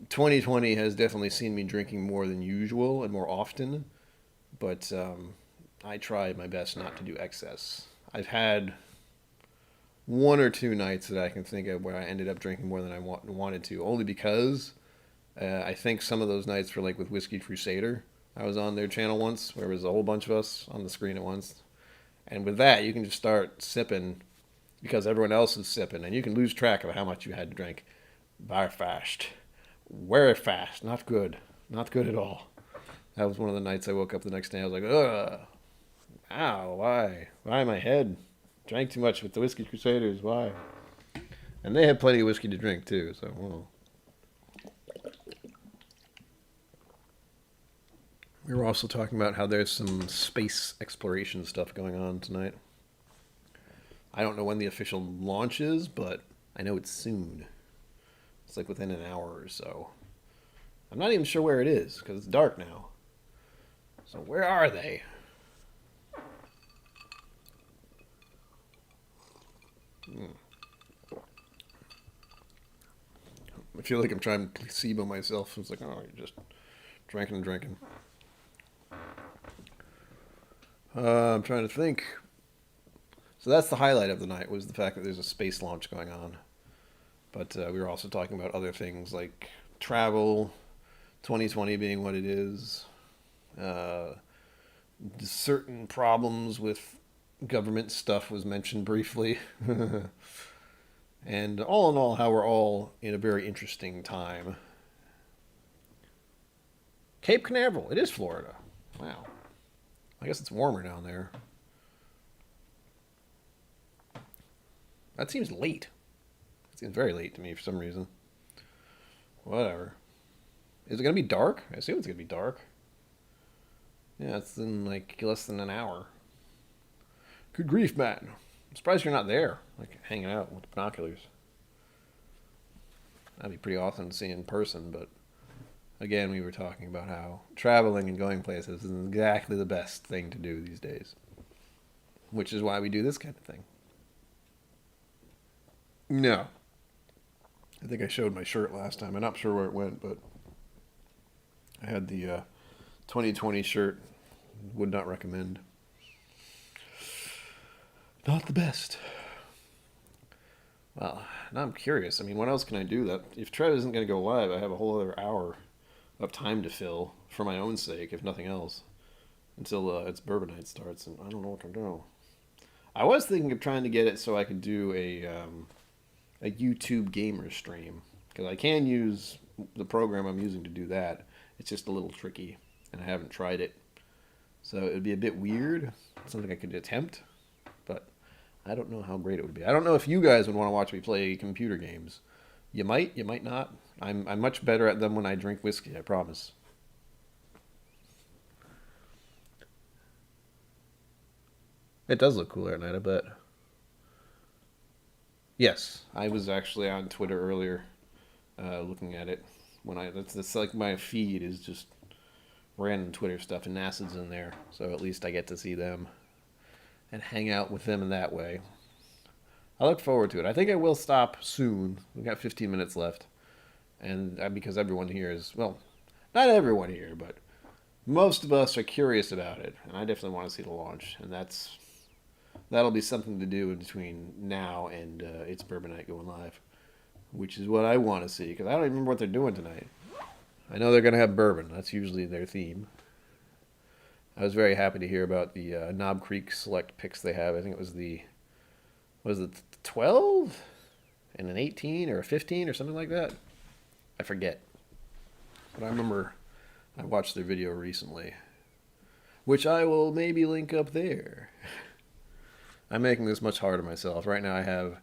2020 has definitely seen me drinking more than usual and more often, but I try my best not to do excess. I've had one or two nights that I can think of where I ended up drinking more than I wanted to, only because I think some of those nights were like with Whiskey Crusader. I was on their channel once where there was a whole bunch of us on the screen at once. And with that, you can just start sipping because everyone else is sipping, and you can lose track of how much you had to drink. Very fast. Very fast. Not good. Not good at all. That was one of the nights I woke up the next day. I was like, ugh. Ow, why? Why my head? Drank too much with the Whiskey Crusaders. Why? And they had plenty of whiskey to drink, too. So, well. We were also talking about how there's some space exploration stuff going on tonight. I don't know when the official launch is, but I know it's soon. It's like within an hour or so. I'm not even sure where it is, because it's dark now. So where are they? I feel like I'm trying to placebo myself. It's like, oh, you're just drinking and drinking. I'm trying to think. So that's the highlight of the night, was the fact that there's a space launch going on. But we were also talking about other things like travel, 2020 being what it is, certain problems with government stuff was mentioned briefly. And all in all, how we're all in a very interesting time. Cape Canaveral, it is Florida. Wow. I guess it's warmer down there. That seems late. It seems very late to me for some reason. Whatever. Is it going to be dark? I assume it's going to be dark. Yeah, it's in like less than an hour. Good grief, Matt. I'm surprised you're not there, like hanging out with binoculars. That'd be pretty awesome to see in person, but again, we were talking about how traveling and going places is exactly the best thing to do these days. Which is why we do this kind of thing. No. I think I showed my shirt last time. I'm not sure where it went, but I had the 2020 shirt. Would not recommend. Not the best. Well, now I'm curious. I mean, what else can I do? That if Trev isn't going to go live, I have a whole other hour of time to fill for my own sake, if nothing else, until it's Bourbon Night starts, and I don't know what to do. I was thinking of trying to get it so I could do a YouTube gamer stream, because I can use the program I'm using to do that. It's just a little tricky, and I haven't tried it, so it would be a bit weird. Something I could attempt, but I don't know how great it would be. I don't know if you guys would want to watch me play computer games. You might not. I'm much better at them when I drink whiskey, I promise. It does look cooler at night, I bet. Yes, I was actually on Twitter earlier, looking at it. That's like my feed is just random Twitter stuff, and NASA's in there, so at least I get to see them and hang out with them in that way. I look forward to it. I think I will stop soon. We've got 15 minutes left, and because everyone here is, well, not everyone here, but most of us are curious about it, and I definitely want to see the launch, and that'll be something to do in between now and It's Bourbon Night going live, which is what I want to see, because I don't even remember what they're doing tonight. I know they're going to have bourbon. That's usually their theme. I was very happy to hear about the Knob Creek select picks they have. I think it was was it 12 and an 18 or a 15 or something like that? I forget. But I remember I watched their video recently, which I will maybe link up there. I'm making this much harder myself. Right now I have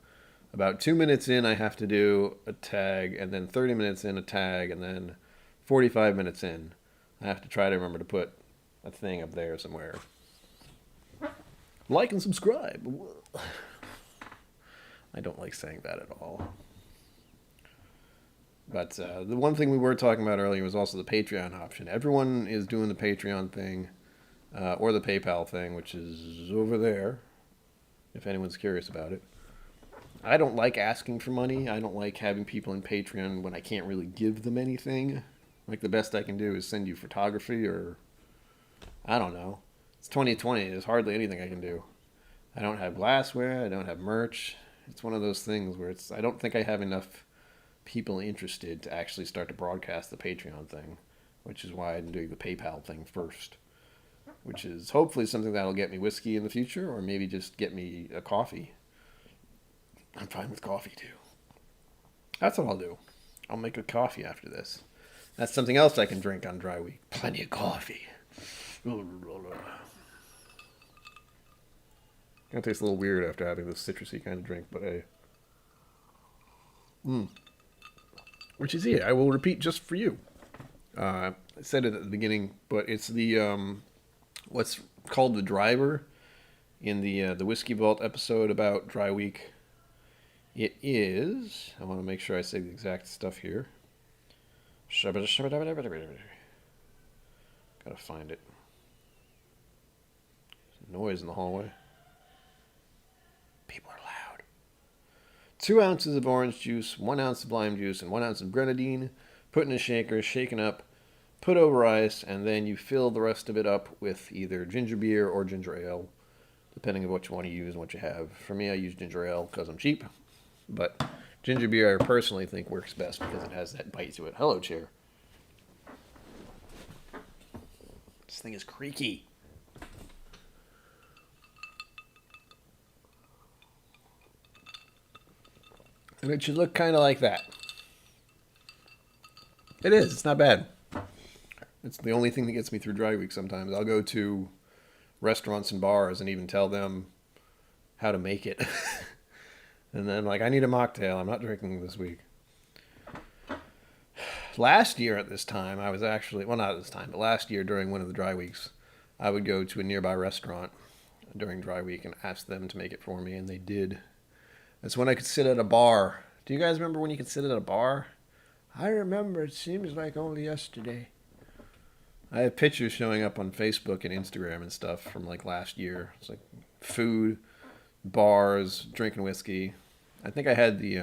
about 2 minutes in, I have to do a tag, and then 30 minutes in, a tag, and then 45 minutes in, I have to try to remember to put a thing up there somewhere. Like and subscribe. I don't like saying that at all. But the one thing we were talking about earlier was also the Patreon option. Everyone is doing the Patreon thing, or the PayPal thing, which is over there, if anyone's curious about it. I don't like asking for money. I don't like having people in Patreon when I can't really give them anything. Like, the best I can do is send you photography, or I don't know. It's 2020. There's hardly anything I can do. I don't have glassware. I don't have merch. It's one of those things where I don't think I have enough people interested to actually start to broadcast the Patreon thing, which is why I'm doing the PayPal thing first, which is hopefully something that'll get me whiskey in the future, or maybe just get me a coffee. I'm fine with coffee too. That's what I'll do. I'll make a coffee after this. That's something else I can drink on dry week. Plenty of coffee. Gonna taste a little weird after having this citrusy kind of drink, but hey. Which is it. I will repeat just for you. I said it at the beginning, but it's the what's called the driver in the Whiskey Vault episode about dry week. It is. I want to make sure I say the exact stuff here. Gotta find it. There's noise in the hallway. People are loud. 2 ounces of orange juice, 1 ounce of lime juice, and 1 ounce of grenadine. Put in a shaker, shaken up, put over ice, and then you fill the rest of it up with either ginger beer or ginger ale, depending on what you want to use and what you have. For me, I use ginger ale because I'm cheap, but ginger beer I personally think works best because it has that bite to it. Hello, chair. This thing is creaky. And it should look kind of like that. It is. It's not bad. It's the only thing that gets me through dry week sometimes. I'll go to restaurants and bars and even tell them how to make it. And then, like, I need a mocktail. I'm not drinking this week. Last year at this time, I was actually, well, not at this time, but last year during one of the dry weeks, I would go to a nearby restaurant during dry week and ask them to make it for me, and they did. That's when I could sit at a bar. Do you guys remember when you could sit at a bar? I remember. It seems like only yesterday. I have pictures showing up on Facebook and Instagram and stuff from, like, last year. It's like food, bars, drinking whiskey. I think I had the,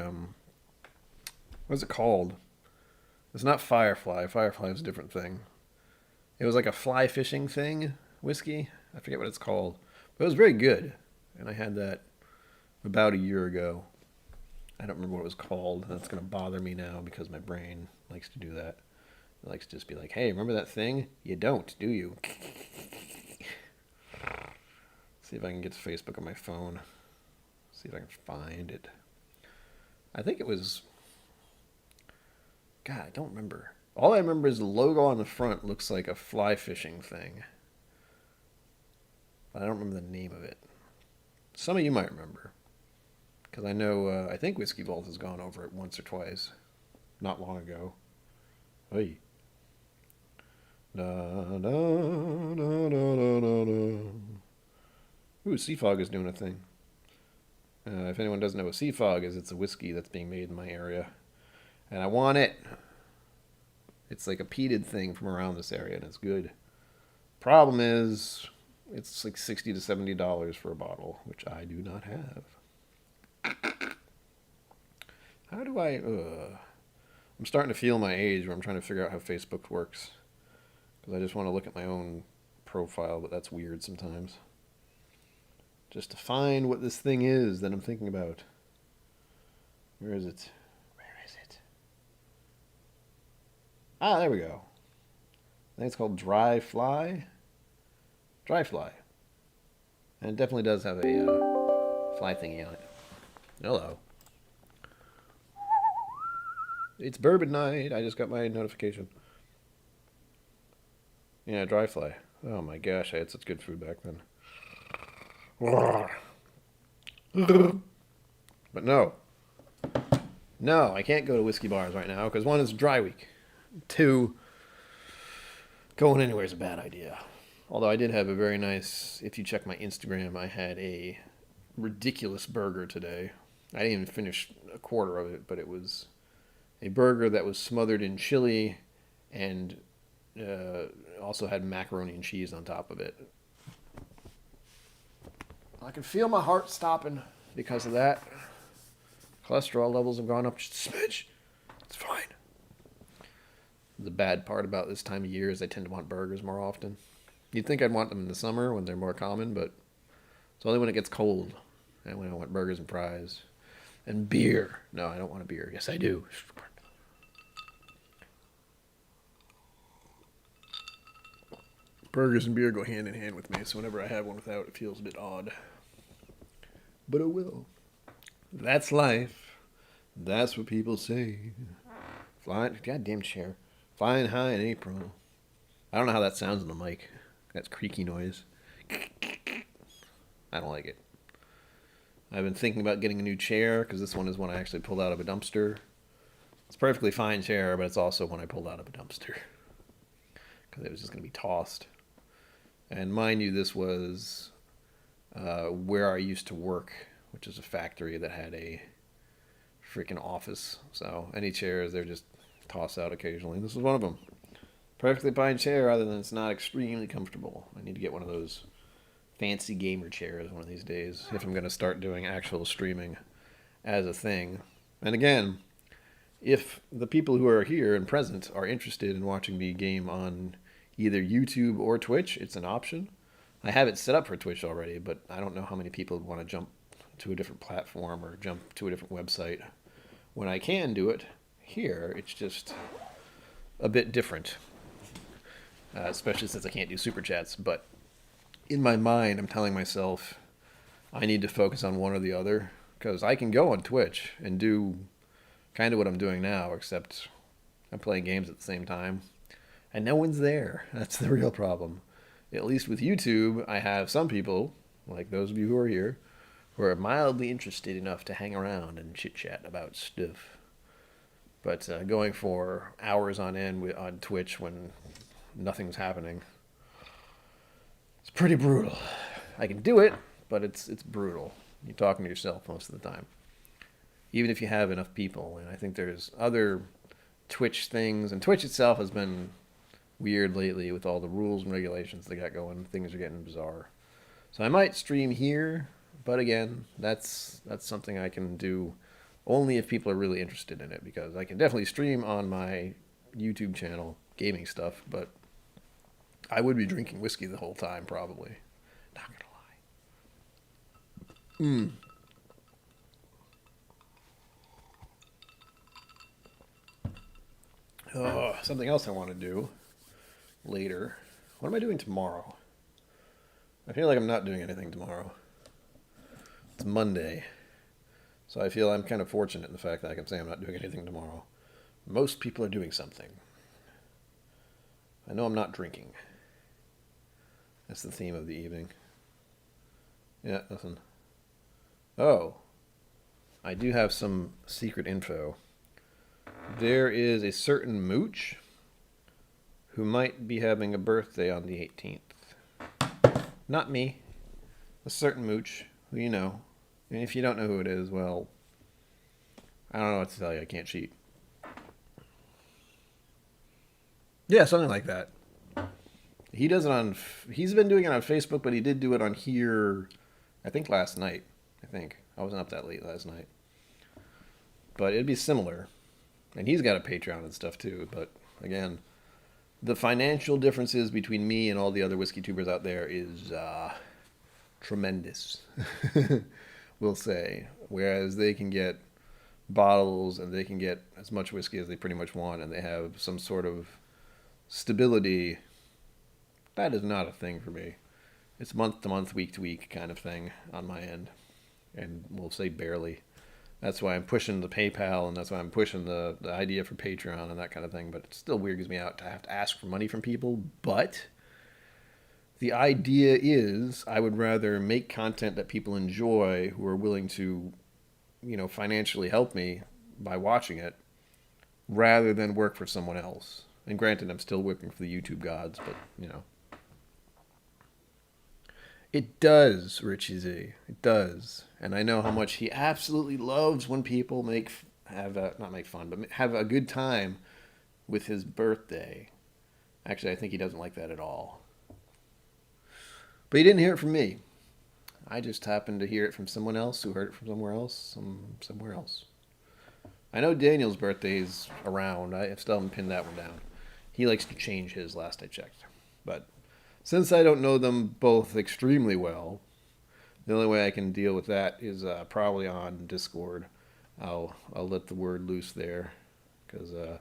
what's it called? It's not Firefly. Firefly is a different thing. It was like a fly fishing thing, whiskey. I forget what it's called. But it was very good. And I had that about a year ago. I don't remember what it was called. That's going to bother me now because my brain likes to do that. It likes to just be like, hey, remember that thing? You don't, do you? See if I can get to Facebook on my phone. See if I can find it. I think it was... God, I don't remember. All I remember is the logo on the front looks like a fly fishing thing. But I don't remember the name of it. Some of you might remember. Because I know, I think Whiskey Vault has gone over it once or twice. Not long ago. Hey. Da, da, da, da, da, da, da. Ooh, Sea Fog is doing a thing. If anyone doesn't know what Sea Fog is, it's a whiskey that's being made in my area. And I want it. It's like a peated thing from around this area, and it's good. Problem is, it's like $60 to $70 for a bottle, which I do not have. How do I... I'm starting to feel my age where I'm trying to figure out how Facebook works. Because I just want to look at my own profile, but that's weird sometimes. Just to find what this thing is that I'm thinking about. Where is it? Ah, there we go. I think it's called Dry Fly. Dry Fly. And it definitely does have a fly thingy on it. Hello. It's bourbon night. I just got my notification. Yeah, dry fly. Oh my gosh, I had such good food back then. But no, no, I can't go to whiskey bars right now because one is dry week. Two, going anywhere is a bad idea. Although I did have a very nice, if you check my Instagram, I had a ridiculous burger today. I didn't even finish a quarter of it, but it was a burger that was smothered in chili and also had macaroni and cheese on top of it. I can feel my heart stopping because of that. Cholesterol levels have gone up just a smidge. It's fine. The bad part about this time of year is I tend to want burgers more often. You'd think I'd want them in the summer when they're more common, but it's only when it gets cold and when I want burgers and fries. And beer. No, I don't want a beer. Yes, I do. Burgers and beer go hand in hand with me, so whenever I have one without, it feels a bit odd. But it will. That's life. That's what people say. Flying, goddamn chair. Flying high in April. I don't know how that sounds in the mic. That's creaky noise. I don't like it. I've been thinking about getting a new chair because this one is one I actually pulled out of a dumpster. It's a perfectly fine chair, but it's also one I pulled out of a dumpster because it was just going to be tossed. And mind you, this was where I used to work, which is a factory that had a freaking office. So any chairs, they're just tossed out occasionally. This is one of them. Perfectly fine chair, other than it's not extremely comfortable. I need to get one of those fancy gamer chairs one of these days if I'm going to start doing actual streaming as a thing. And again, if the people who are here and present are interested in watching me game on either YouTube or Twitch, it's an option. I have it set up for Twitch already, but I don't know how many people want to jump to a different platform or jump to a different website. When I can do it here, it's just a bit different, especially since I can't do super chats. But in my mind, I'm telling myself I need to focus on one or the other because I can go on Twitch and do kind of what I'm doing now, except I'm playing games at the same time and no one's there. That's the real problem. At least with YouTube, I have some people, like those of you who are here, who are mildly interested enough to hang around and chit-chat about stuff. But going for hours on end on Twitch when nothing's happening, it's pretty brutal. I can do it, but it's brutal. You're talking to yourself most of the time. Even if you have enough people. And I think there's other Twitch things. And Twitch itself has been weird lately with all the rules and regulations they got going. Things are getting bizarre. So I might stream here, but again, that's something I can do only if people are really interested in it, because I can definitely stream on my YouTube channel gaming stuff, but I would be drinking whiskey the whole time probably. Not gonna lie. Oh, something else I want to do later. What am I doing tomorrow? I feel like I'm not doing anything tomorrow. It's Monday. So I feel I'm kind of fortunate in the fact that I can say I'm not doing anything tomorrow. Most people are doing something. I know I'm not drinking. That's the theme of the evening. Yeah, nothing. Oh. I do have some secret info. There is a certain mooch who might be having a birthday on the 18th. Not me. A certain mooch who you know. And if you don't know who it is, well, I don't know what to tell you. I can't cheat. Yeah, something like that. He does it on... He's been doing it on Facebook, but he did do it on here, I think last night. I wasn't up that late last night. But it'd be similar. And he's got a Patreon and stuff too. But again, the financial differences between me and all the other whiskey tubers out there is tremendous, we'll say. Whereas they can get bottles and they can get as much whiskey as they pretty much want, and they have some sort of stability. That is not a thing for me. It's month to month, week to week kind of thing on my end. And we'll say barely. That's why I'm pushing the PayPal, and that's why I'm pushing the idea for Patreon and that kind of thing. But it still weirds me out to have to ask for money from people. But the idea is I would rather make content that people enjoy who are willing to, financially help me by watching it rather than work for someone else. And granted, I'm still working for the YouTube gods, but, It does, Richie Z. It does. And I know how much he absolutely loves when people not make fun, but have a good time with his birthday. Actually, I think he doesn't like that at all. But he didn't hear it from me. I just happened to hear it from someone else who heard it from somewhere else, somewhere else. I know Daniel's birthday is around. I still haven't pinned that one down. He likes to change his last I checked. But since I don't know them both extremely well, the only way I can deal with that is probably on Discord. I'll let the word loose there. Because, I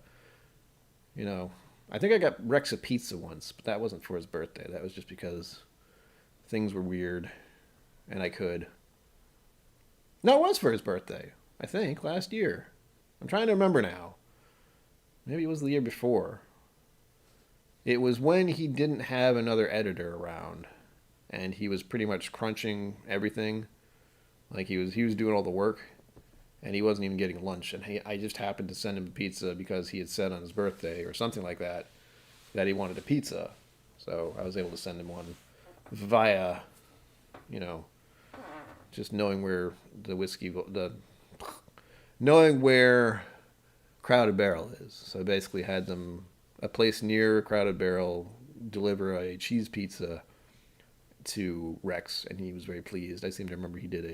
think I got Rex a pizza once, but that wasn't for his birthday. That was just because things were weird, and I could. No, it was for his birthday, I think, last year. I'm trying to remember now. Maybe it was the year before. It was when he didn't have another editor around, and he was pretty much crunching everything. Like he was doing all the work, and he wasn't even getting lunch. And I just happened to send him a pizza because he had said on his birthday or something like that he wanted a pizza. So I was able to send him one via, just knowing where knowing where Crowded Barrel is. So I basically had them, a place near Crowded Barrel, deliver a cheese pizza to Rex, and he was very pleased. I seem to remember he did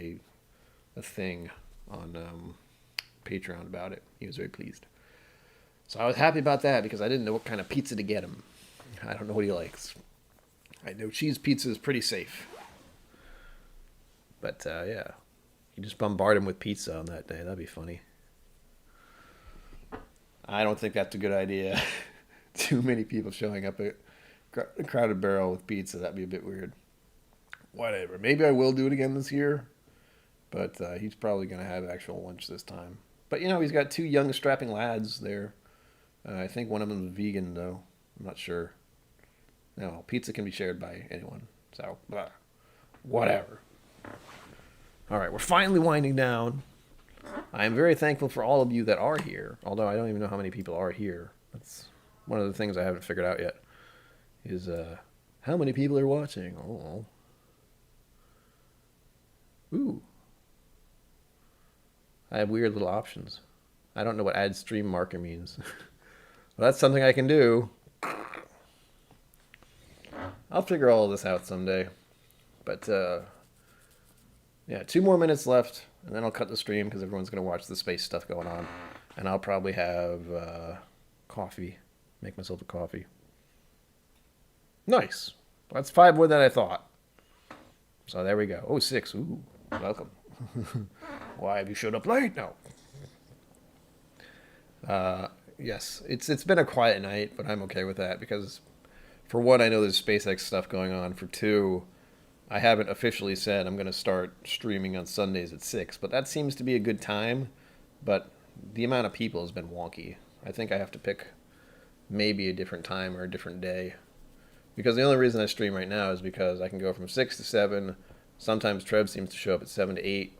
a thing on Patreon about it. He was very pleased. So I was happy about that because I didn't know what kind of pizza to get him. I don't know what he likes. I know cheese pizza is pretty safe. But, yeah. You just bombard him with pizza on that day. That'd be funny. I don't think that's a good idea. Too many people showing up at Crowded Barrel with pizza. That'd be a bit weird. Whatever. Maybe I will do it again this year. But he's probably going to have actual lunch this time. But, he's got two young strapping lads there. I think one of them is vegan, though. I'm not sure. No, pizza can be shared by anyone. So, whatever. All right, we're finally winding down. I am very thankful for all of you that are here, although I don't even know how many people are here. That's one of the things I haven't figured out yet, is how many people are watching. Oh. Ooh. I have weird little options. I don't know what add stream marker means. Well, that's something I can do. I'll figure all of this out someday. But, yeah, 2 more minutes left, and then I'll cut the stream because everyone's going to watch the space stuff going on. And I'll probably have coffee. Make myself a coffee. Nice. That's 5 more than I thought. So there we go. Oh, 6. Ooh, welcome. Why have you showed up late? No. Yes, it's been a quiet night, but I'm okay with that because, for one, I know there's SpaceX stuff going on. For 2, I haven't officially said I'm going to start streaming on Sundays at 6, but that seems to be a good time. But the amount of people has been wonky. I think I have to pick maybe a different time or a different day. Because the only reason I stream right now is because I can go from 6 to 7. Sometimes Trev seems to show up at 7 to 8.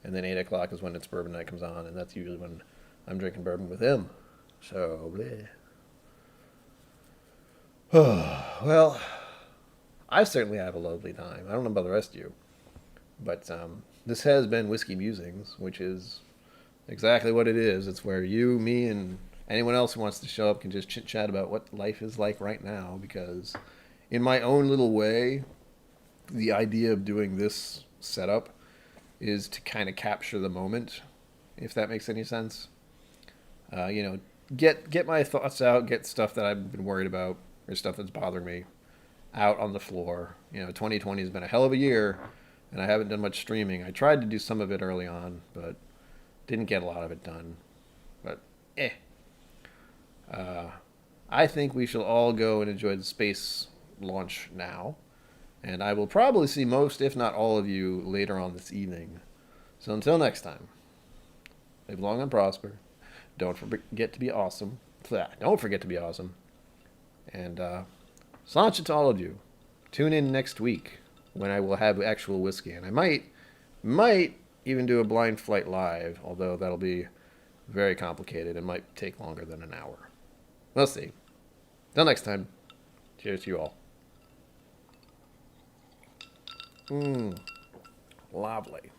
And then 8 o'clock is when it's bourbon night comes on. And that's usually when I'm drinking bourbon with him. So, bleh. Well, I certainly have a lovely time. I don't know about the rest of you. But this has been Whizzky Musings, which is exactly what it is. It's where you, me, and anyone else who wants to show up can just chit-chat about what life is like right now. Because in my own little way, the idea of doing this setup is to kind of capture the moment, if that makes any sense. Get my thoughts out, get stuff that I've been worried about, or stuff that's bothering me, out on the floor. 2020 has been a hell of a year, and I haven't done much streaming. I tried to do some of it early on, but didn't get a lot of it done. But, I think we shall all go and enjoy the space launch now. And I will probably see most, if not all of you, later on this evening. So until next time, Live long and prosper. Don't forget to be awesome. Don't forget to be awesome. And Sláinte to all of you. Tune in next week when I will have actual whiskey. And I might even do a blind flight live, although that'll be very complicated. It might take longer than an hour. We'll see. Till next time. Cheers to you all. Lovely.